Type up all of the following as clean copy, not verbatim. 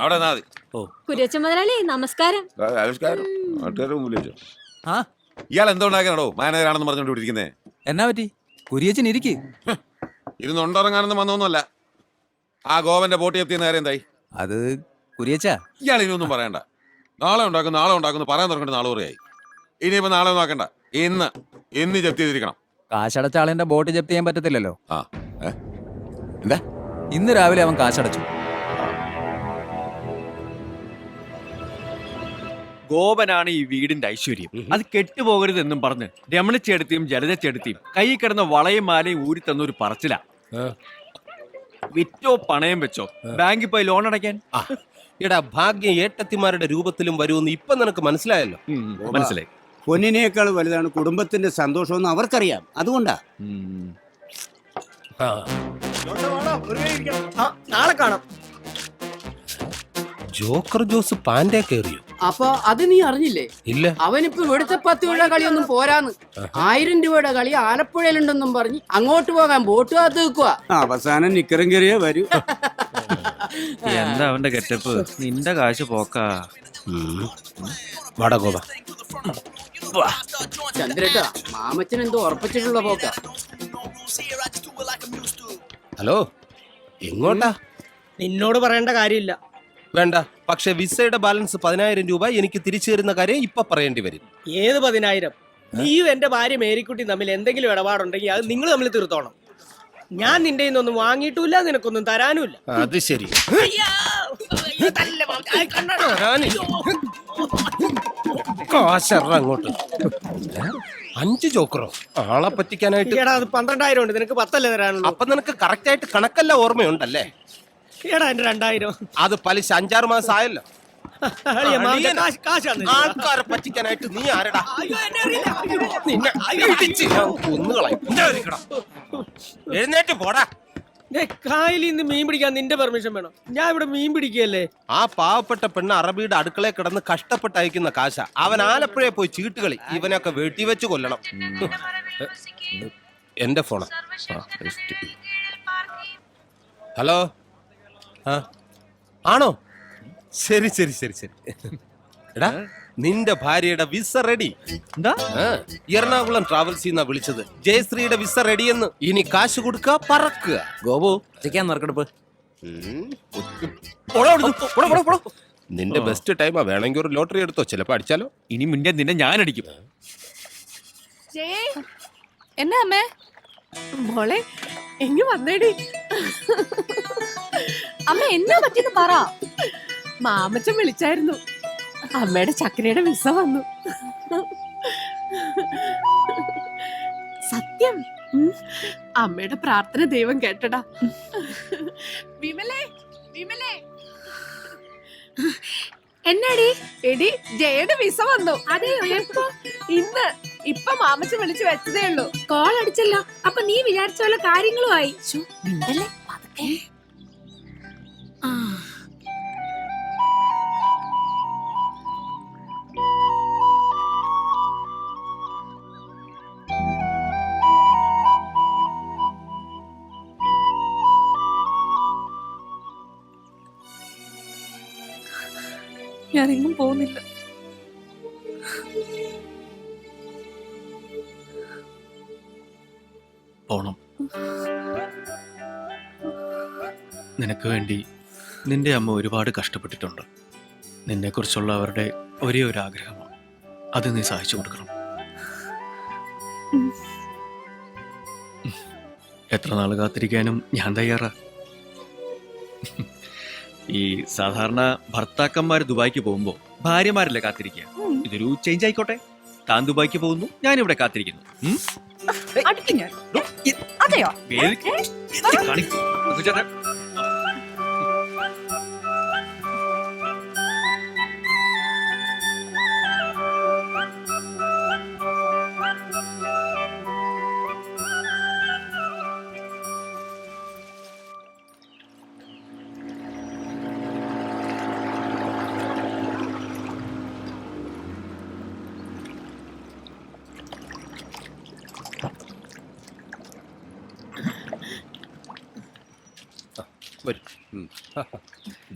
അവിടെ നാ മതി. കുര്യച്ചൻ മുതലാളി നമസ്കാരം. നമസ്കാരം. ഇയാൾ എന്തുകൊണ്ടാക്കണോ മാനേജറാണെന്ന് പറഞ്ഞോണ്ട് ഇരിക്കുന്നേ? എന്നാ പറ്റി? കുര്യച്ചൻ ഇരിക്ക്. ഇരുന്നുണ്ടിറങ്ങാനൊന്നും വന്നൊന്നുമല്ല. ആ ഗോവന്റെ ബോട്ട് എത്തിയെന്ന കാര്യം എന്തായി? അത് കുര്യച്ച, ഇയാൾ ഇനിയൊന്നും പറയണ്ട. നാളെ ഉണ്ടാക്കുന്നു പറയാൻ തുടങ്ങിട്ട് നാളെ കുറയായി. ഇനിയിപ്പോ നാളെ നോക്കണ്ട, ഇന്ന് ജപ്തി ചെയ്തിരിക്കണം. കാശടച്ച ആളിന്റെ ബോട്ട് ജപ്തി ചെയ്യാൻ പറ്റത്തില്ലല്ലോ. എന്താ? ഇന്ന് രാവിലെ അവൻ കാശടച്ചു. ഗോപനാണ് ഈ വീടിന്റെ ഐശ്വര്യം. അത് കെട്ടുപോകരുതെന്നും പറഞ്ഞ് രമണിച്ചെടുത്തിയും ജലജച്ചെടുത്തിയും കൈ കിടന്ന വളയും മാലയും ഊരി തന്നൊരു പറച്ചില. വിറ്റോ പണയം വെച്ചോ ബാങ്കിൽ പോയി ലോൺ അടയ്ക്കാൻ. എടാ, ഭാഗ്യം ഏട്ടത്തിമാരുടെ രൂപത്തിലും വരുമെന്ന് ഇപ്പൊ നിനക്ക് മനസ്സിലായല്ലോ. മനസ്സിലായി. പൊന്നിനേക്കാൾ വലുതാണ് കുടുംബത്തിന്റെ സന്തോഷമെന്ന് അവർക്കറിയാം. അതുകൊണ്ടാ. നാളെ കാണാം. ജോക്കർ ജോസ് പാൻഡേ കയറിയോ? അപ്പൊ അത് നീ അറിഞ്ഞില്ലേ? ഇല്ല. അവനിപ്പോ ഇവിടുത്തെ 10 രൂപയുടെ കളിയൊന്നും പോരാന്ന്. 1000 രൂപയുടെ കളി ആലപ്പുഴയിലുണ്ടെന്നും പറഞ്ഞ് അങ്ങോട്ട് പോകാൻ ബോട്ട് കാത്തു നിൽക്കുക. അവസാനം നിക്കറും കയറിയേ വരൂ. എന്താ അവന്റെ കെറ്റപ്പ്? നിന്റെ കാശ് പോക്കാ. വടകോവ ചന്ദ്രേട്ടാ, മാമച്ചൻ എന്തോ ഉറപ്പിച്ചിട്ടുള്ള പോക്ക. ഹലോ, എങ്ങോട്ടാ? നിന്നോട് പറയേണ്ട കാര്യമില്ല. വേണ്ട, പക്ഷെ വിസയുടെ ബാലൻസ് 10,000 രൂപ എനിക്ക് തിരിച്ചു തരുന്ന കാര്യം ഇപ്പൊ പറയേണ്ടി വരും. ഏത് 10,000? നീയും എന്റെ ഭാര്യ മേരിക്കുട്ടി തമ്മിൽ എന്തെങ്കിലും ഇടപാടുണ്ടെങ്കിൽ അത് നിങ്ങൾ തമ്മിൽ തീർത്തോണം. ഞാൻ നിന്റെ ഒന്നും വാങ്ങിയിട്ടില്ല, നിനക്കൊന്നും തരാനുമില്ല. അത് ശരി. അങ്ങോട്ട് 5 ജോക്കറോ? ആളെ പറ്റിക്കാനായിട്ട്. അത് 12,000 ഉണ്ട്, നിനക്ക് 10 തരാനുള്ളൂ. അപ്പൊ നിനക്ക് കറക്റ്റ് ആയിട്ട് കണക്കല്ല ഓർമ്മയുണ്ടല്ലേ? എടാ, എന്റെ 2,000 അത് പലിശ 5-6 മാസം ആയല്ലോ. ആൾക്കാരെ പറ്റിക്കാനായിട്ട് നീ ആരടാ? എഴുന്നേറ്റ് പോടാ. കായലിൽ നിന്ന് മീൻ പിടിക്കാൻ നിന്റെ പെർമിഷൻ വേണം. ഞാൻ ഇവിടെ മീൻ പിടിക്കുകയല്ലേ. ആ പാവപ്പെട്ട പെണ്ണ് അറബിയുടെ അടുക്കളയിൽ കിടന്ന് കഷ്ടപ്പെട്ട് അയക്കുന്ന കാശ. അവൻ ആലപ്പുഴയെ പോയി ചീട്ടുകളി. ഇവനൊക്കെ വെട്ടിവെച്ച് കൊല്ലണം. എന്റെ ഫോണാ. ഹലോ, ആണോ? ശരി ശരി ശരി ശരി. എടാ, നിന്റെ ഭാര്യയുടെ വിസ റെഡി. എന്താ? എറണാകുളം ട്രാവൽസ് എന്നാ വിളിച്ചത്. ജയശ്രീയുടെ വിസ റെഡിയെന്ന്. ഇനി കാശ് കൊടുക്കുക, പറക്കുക. ഗോപു, ചിക്കാൻ നറുക്കെടുപ്പ്. നിന്റെ ബെസ്റ്റ് ടൈമാ. വേണമെങ്കിൽ ഒരു ലോട്ടറി എടുത്തോ, ചിലപ്പോ അടിച്ചാലോ. ഇനി മുന്നേ നിന്നെ ഞാൻ അടിക്കും. എന്നാ അമ്മേ? മോളെ എങ്ങ വന്നേടി. അമ്മ എന്നാ പറ്റിയെന്ന് പറ. മാമച്ചൻ വിളിച്ചായിരുന്നു. അമ്മയുടെ ചക്കരയുടെ വിസ വന്നു. സത്യം. അമ്മയുടെ പ്രാർത്ഥന ദൈവം കേട്ടടാ. വിമലേ, വിമലേ. എന്നാടി? എടി, ജയയുടെ വിസ വന്നു. അതെയോ? എപ്പോ? ഇന്ന്. ഇപ്പൊ മാമച്ചൻ വിളിച്ചു വെച്ചതേ ഉള്ളൂ. കോൾ അടിച്ചല്ലോ. അപ്പൊ നീ വിചാരിച്ച പോലെ കാര്യങ്ങളുമായി. ഞാനെങ്ങും പോകുന്നില്ല. പോണം. നിനക്ക് വേണ്ടി നിന്റെ അമ്മ ഒരുപാട് കഷ്ടപ്പെട്ടിട്ടുണ്ട്. നിന്നെക്കുറിച്ചുള്ള അവരുടെ ഒരേ ഒരു ആഗ്രഹമാണ്. അത് നീ സഹായിച്ചു കൊടുക്കണം. എത്ര നാൾ കാത്തിരിക്കാനും ഞാൻ തയ്യാറാ. ഈ സാധാരണ ഭർത്താക്കന്മാര് ദുബായിക്ക് പോകുമ്പോ ഭാര്യമാരല്ലേ കാത്തിരിക്കുക. ഇതൊരു ചേഞ്ച് ആയിക്കോട്ടെ. താൻ ദുബായിക്ക് പോകുന്നു, ഞാനിവിടെ കാത്തിരിക്കുന്നു. അതെയോ?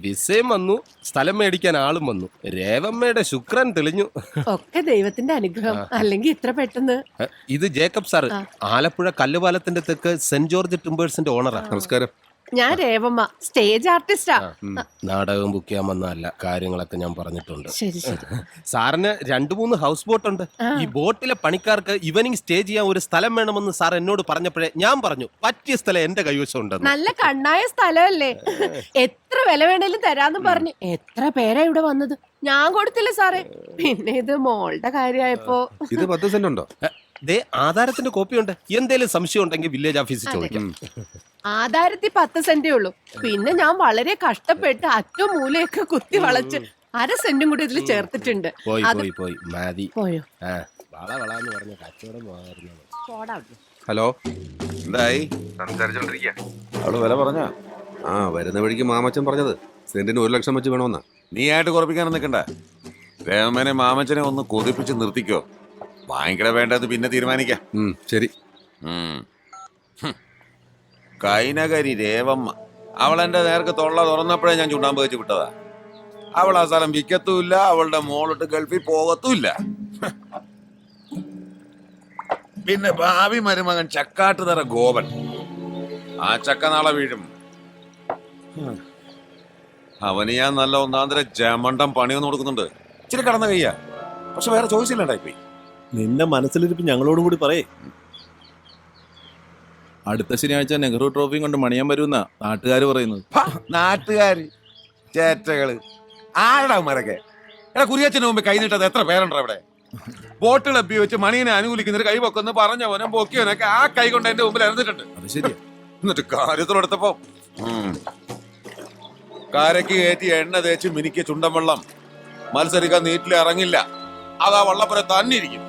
വിസയും വന്നു, സ്ഥലം മേടിക്കാൻ ആളും വന്നു. രേവമ്മയുടെ ശുക്രൻ തെളിഞ്ഞു. ഒക്കെ ദൈവത്തിന്റെ അനുഗ്രഹം, അല്ലെങ്കിൽ ഇത്ര പെട്ടെന്ന്. ഇത് ജേക്കബ് സാറ്, ആലപ്പുഴ കല്ലുപാലത്തിന്റെ തെക്ക് സെന്റ് ജോർജ് ടിമ്പേഴ്സിന്റെ ഓണറാ. നമസ്കാരം. ഞാൻ രേവമ്മ, സ്റ്റേജ് ആർട്ടിസ്റ്റാ. നാടകം ബുക്ക് ചെയ്യാൻ വന്നതല്ല, കാര്യങ്ങളൊക്കെ ഞാൻ പറഞ്ഞിട്ടുണ്ട്. ശരി ശരി. സാറിന് 2-3 ഹൗസ് ബോട്ട് ഉണ്ട്. ഈ ബോട്ടിലെ പണിക്കാർക്ക് ഈവനിങ് സ്റ്റേ ചെയ്യാൻ ഒരു സ്ഥലം വേണമെന്ന് സാർ എന്നോട് പറഞ്ഞപ്പോഴേ ഞാൻ പറഞ്ഞു പറ്റിയ സ്ഥലം എന്റെ കൈവശം ഉണ്ടെന്ന്. നല്ല കണ്ണായ സ്ഥലമല്ലേ, എത്ര വില വേണേലും തരാന്ന് പറഞ്ഞു. എത്ര പേരാ ഇവിടെ വന്നത്, ഞാൻ കൊടുത്തില്ല സാറേ. പിന്നെ ഇത് മോളുടെ കാര്യമായപ്പോ. ഇത് 10 സെന്റ് ഉണ്ടോ? ദേ ആധാരത്തിന്റെ കോപ്പിയുണ്ട്. എന്തേലും സംശയം ഉണ്ടെങ്കിൽ വില്ലേജ് ഓഫീസിൽ ചോദിക്കാം. ആധാരത്തിൽ 10 സെന്റേ ഉള്ളൂ. പിന്നെ ഞാൻ വളരെ കഷ്ടപ്പെട്ട് അറ്റവും മൂലയൊക്കെ കുത്തി വളച്ച് 1/2 സെന്റും കൂടി ഇതിൽ ചേർത്തിട്ടുണ്ട്. പോയി മതി. പോയോ? വളവളാന്ന് പറഞ്ഞ കച്ചവടം മാറുന്നു. ഹലോ, എന്തായി? അവള് വില പറഞ്ഞ? ആ വരുന്ന വഴിക്ക് മാമച്ചൻ പറഞ്ഞത് സെന്റിന് 1 ലക്ഷം വെച്ച് വേണമെന്നാ. നീ ആയിട്ട് കുറപ്പിക്കാനും നിൽക്കണ്ട. രേവമ്മനെ മാമച്ചനെ ഒന്ന് കൊതിപ്പിച്ച് നിർത്തിക്കോ. വാങ്ങിക്കട വേണ്ടത് പിന്നെ തീരുമാനിക്കാം. ശരി. കൈനകരി രേവമ്മ, അവളെന്റെ നേർക്ക് തൊള്ള തുറന്നപ്പോഴേ ഞാൻ ചുണ്ടാമ്പ് വെച്ച് വിട്ടതാ. അവൾ ആ സ്ഥലം വിൽക്കത്തുമില്ല, അവളുടെ മോളിട്ട് ഗൾഫിൽ പോകത്തുമില്ല. പിന്നെ ഭാവി മരുമകൻ ചക്കാട്ടുതറ ഗോപൻ, ആ ചക്ക നാളെ വീഴും. അവന് ഞാൻ നല്ല ഒന്നാന്തര ജമണ്ടം പണിയൊന്നും കൊടുക്കുന്നുണ്ട്. ഇച്ചിരി കടന്ന കയ്യാ, പക്ഷെ വേറെ ചോയ്സ് ഇല്ലാണ്ടായിപ്പോയി. നിന്റെ മനസ്സിലിരിപ്പ് ഞങ്ങളോടും കൂടി പറയേ. അടുത്ത ശനിയാഴ്ച നെഹ്റു ട്രോഫിയും കൊണ്ട് മണിയാൻ വരുമെന്നാ നാട്ടുകാർ പറയുന്നത്. നാട്ടുകാര് ചേറ്റകള് ആരുടെ മരക്കെ? എടാ, കുരിയച്ചന് മുമ്പ് കൈ നീട്ടത് എത്ര പേരുണ്ടോ ഇവിടെ? ബോട്ട് ക്ലബ്ബി വെച്ച് മണിയനെ അനുകൂലിക്കുന്നൊരു കൈ പൊക്കൊന്ന് പറഞ്ഞവനും പൊക്കിയവനൊക്കെ ആ കൈ കൊണ്ട് എന്റെ മുമ്പിൽ ഇറന്നിട്ടുണ്ട്. അത് ശരിയാ. എന്നിട്ട് കാര്യത്തിലെടുത്തപ്പോ കാരക്ക് കയറ്റി എണ്ണ തേച്ച് മിനിക്ക് ചുണ്ടൻ വെള്ളം മത്സരിക്കാൻ നീറ്റിൽ ഇറങ്ങില്ല. അതാ വള്ളപ്പുര തന്നെ ഇരിക്കും.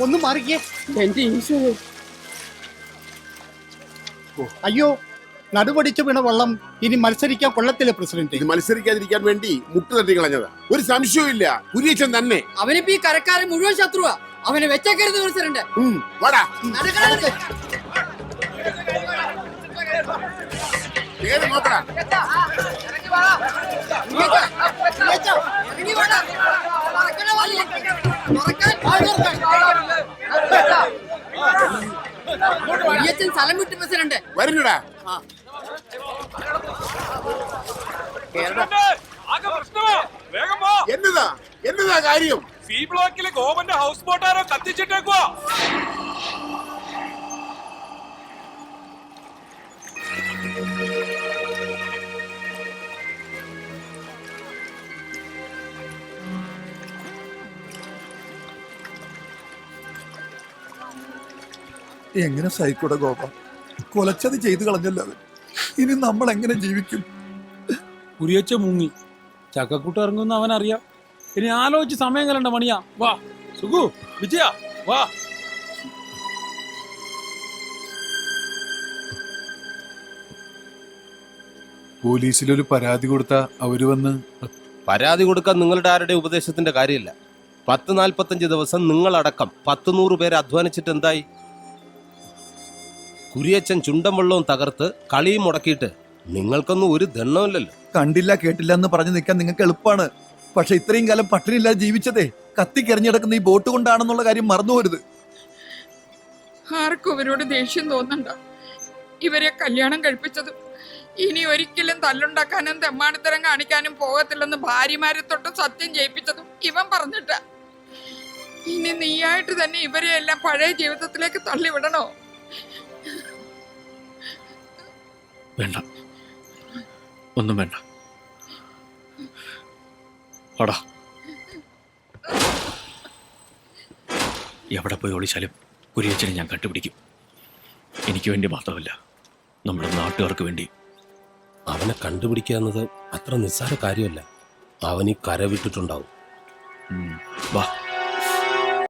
ഒന്ന് മാറിക്കേ. എന്റെ ഈശ്വരൻ, അയ്യോ, നടുപടിച്ചു വീണ വള്ളം ഇനി മത്സരിക്കാൻ കൊള്ളത്തില്ല പ്രസിഡന്റ്. ഇത് മത്സരിക്കാതിരിക്കാൻ വേണ്ടി മുട്ട് തട്ടി കളഞ്ഞതാ. ഒരു സംശയവും കുര്യച്ചൻ തന്നെ. അവനിപ്പോ ഈ കരക്കാരൻ മുഴുവൻ ശത്രുവാ. അവനെ വെച്ചേക്കരുത് പ്രസിഡന്റ്. വാടാ. പേര് നോക്കടാ. സ്ഥലം വിട്ടു പ്രസിഡന്റ് വരുന്നടാ. എന്നതാ കാര്യം? സി ബ്ലോക്കിലെ ഗോവന്റെ ഹൗസ് ബോട്ടാരോ കത്തിച്ചിട്ടേക്കുവാ. എങ്ങനെ സഹിക്കൂടെ ഗോപ? കൊലച്ചത് ചെയ്തു കളഞ്ഞല്ലോ. ഇനി നമ്മൾ എങ്ങനെ ജീവിക്കും? കുരിയച്ച മുങ്ങി, ചക്കക്കൂട്ട് ഇറങ്ങുന്ന അവൻ അറിയാം. ഇനി ആലോചിച്ച് സമയം കലണ്ട മണിയാ. വാ സുഖു, വിജയ വാ. പോലീസിലൊരു പരാതി കൊടുത്താ അവര് വന്ന്. പരാതി കൊടുക്കാൻ നിങ്ങളുടെ ആരുടെ ഉപദേശത്തിന്റെ കാര്യമില്ല. 10-45 ദിവസം നിങ്ങളടക്കം 100 പേര് അധ്വാനിച്ചിട്ട് എന്തായി? കുരിയച്ചൻ ചുണ്ടൻ വെള്ളവും തകർത്ത് കളിയും മുടക്കിയിട്ട് നിങ്ങൾക്കൊന്നും ഒരു ദണ്ണമില്ലല്ലോ. കണ്ടില്ല കേട്ടില്ല എന്ന് പറഞ്ഞു നിൽക്കാൻ നിങ്ങൾക്ക് എളുപ്പമാണ്. പക്ഷെ ഇത്രയും കാലം പട്ടിണിയില്ലാതെ ജീവിച്ചതേ കത്തിക്കെറിഞ്ഞിടക്കുന്ന ഈ ബോട്ട് കൊണ്ടാണെന്നുള്ള കാര്യം മറന്നുപോരുത്. ആർക്കും ഇവരോട് ദേഷ്യം തോന്നണ്ട. ഇവരെ കല്യാണം കഴിപ്പിച്ചതും ഇനി ഒരിക്കലും തല്ലുണ്ടാക്കാനും തെമ്മാടിത്തരം കാണിക്കാനും പോകത്തില്ലെന്ന് ഭാര്യമാരെ തൊട്ട് സത്യം ചെയ്യിപ്പിച്ചതും ഇവൻ പറഞ്ഞിട്ട. ഇനി നീയായിട്ട് തന്നെ ഇവരെ എല്ലാം പഴയ ജീവിതത്തിലേക്ക് തള്ളിവിടണോ? വേണ്ട, ഒന്നും വേണ്ട. പടാ. എവിടെ പോയി ഒളിച്ചാലും കുരിയച്ചനെ ഞാൻ കണ്ടുപിടിക്കും. എനിക്ക് വേണ്ടി മാത്രമല്ല, നമ്മുടെ നാട്ടുകാർക്ക് വേണ്ടി. അവനെ കണ്ടുപിടിക്കുക എന്നത് അത്ര നിസ്സാര കാര്യമല്ല. അവൻ ഈ കര വിട്ടിട്ടുണ്ടാവും. വാ.